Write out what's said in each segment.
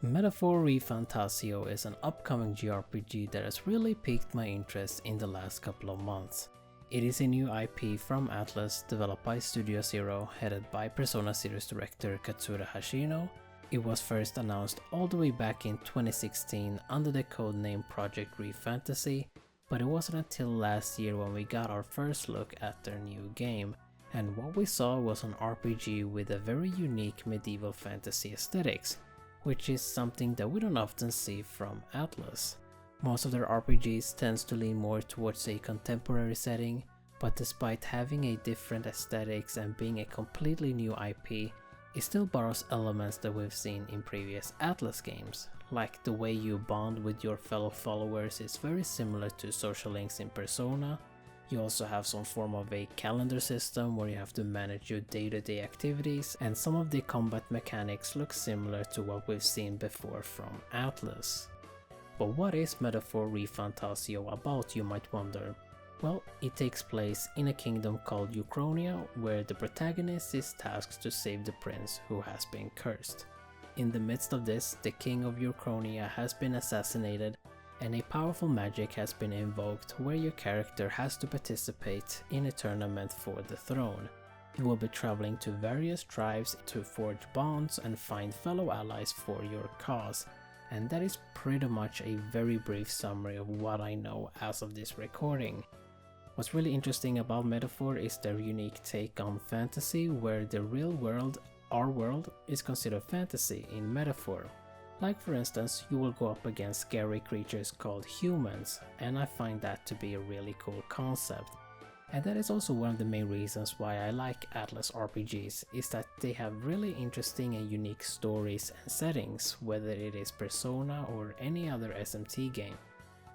Metaphor ReFantazio is an upcoming JRPG that has really piqued my interest in the last couple of months. It is a new IP from Atlus, developed by Studio Zero, headed by Persona series director Katsura Hashino. It was first announced all the way back in 2016 under the codename Project ReFantasy, but it wasn't until last year when we got our first look at their new game, and what we saw was an RPG with a very unique medieval fantasy aesthetics, which is something that we don't often see from Atlus. Most of their RPGs tends to lean more towards a contemporary setting, but despite having a different aesthetics and being a completely new IP, it still borrows elements that we've seen in previous Atlus games, like the way you bond with your fellow followers is very similar to social links in Persona. You also have some form of a calendar system where you have to manage your day-to-day activities, and some of the combat mechanics look similar to what we've seen before from Atlus. But what is Metaphor ReFantazio about, you might wonder? Well, it takes place in a kingdom called Uchronia, where the protagonist is tasked to save the prince who has been cursed. In the midst of this, the king of Uchronia has been assassinated, and a powerful magic has been invoked where your character has to participate in a tournament for the throne. You will be traveling to various tribes to forge bonds and find fellow allies for your cause, and that is pretty much a very brief summary of what I know as of this recording. What's really interesting about Metaphor is their unique take on fantasy, where the real world, our world, is considered fantasy in Metaphor. Like for instance, you will go up against scary creatures called humans, and I find that to be a really cool concept. And that is also one of the main reasons why I like Atlus RPGs, is that they have really interesting and unique stories and settings, whether it is Persona or any other SMT game.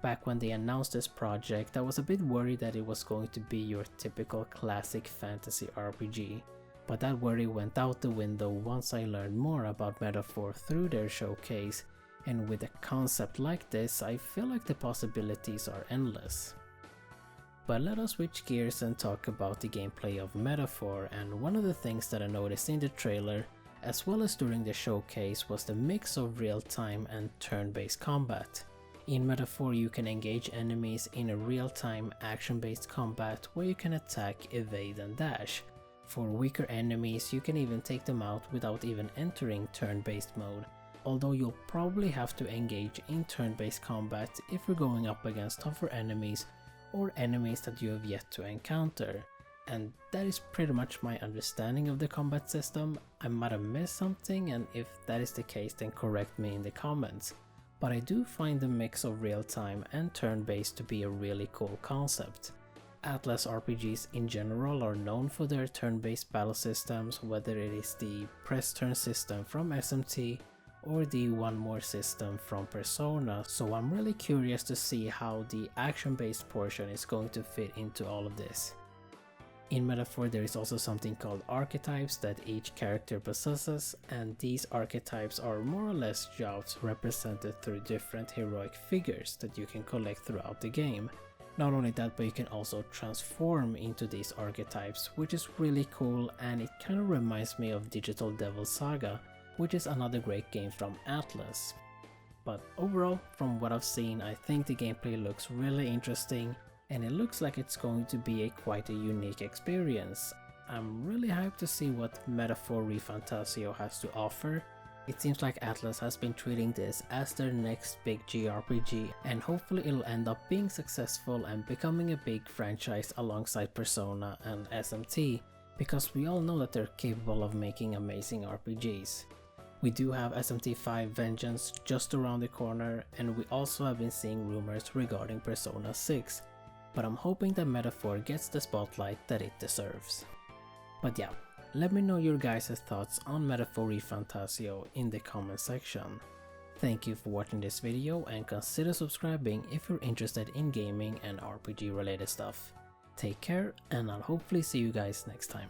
Back when they announced this project, I was a bit worried that it was going to be your typical classic fantasy RPG. But that worry went out the window once I learned more about Metaphor through their showcase, and with a concept like this, I feel like the possibilities are endless. But let us switch gears and talk about the gameplay of Metaphor, and one of the things that I noticed in the trailer, as well as during the showcase, was the mix of real-time and turn-based combat. In Metaphor, you can engage enemies in a real-time action-based combat where you can attack, evade and dash. For weaker enemies, you can even take them out without even entering turn-based mode, although you'll probably have to engage in turn-based combat if you're going up against tougher enemies or enemies that you have yet to encounter. And that is pretty much my understanding of the combat system. I might have missed something, and if that is the case, then correct me in the comments. But I do find the mix of real-time and turn-based to be a really cool concept. Atlus RPGs in general are known for their turn-based battle systems, whether it is the press turn system from SMT or the one more system from Persona, so I'm really curious to see how the action-based portion is going to fit into all of this. In Metaphor, there is also something called archetypes that each character possesses, and these archetypes are more or less jobs represented through different heroic figures that you can collect throughout the game. Not only that, but you can also transform into these archetypes, which is really cool, and it kind of reminds me of Digital Devil Saga, which is another great game from Atlus. But overall, from what I've seen, I think the gameplay looks really interesting, and it looks like it's going to be quite a unique experience. I'm really hyped to see what Metaphor ReFantazio has to offer. It seems like Atlus has been treating this as their next big JRPG, and hopefully it'll end up being successful and becoming a big franchise alongside Persona and SMT, because we all know that they're capable of making amazing RPGs. We do have SMT5 Vengeance just around the corner, and we also have been seeing rumors regarding Persona 6, but I'm hoping that Metaphor gets the spotlight that it deserves. But yeah, let me know your guys' thoughts on Metaphor ReFantazio in the comment section. Thank you for watching this video, and consider subscribing if you're interested in gaming and RPG related stuff. Take care, and I'll hopefully see you guys next time.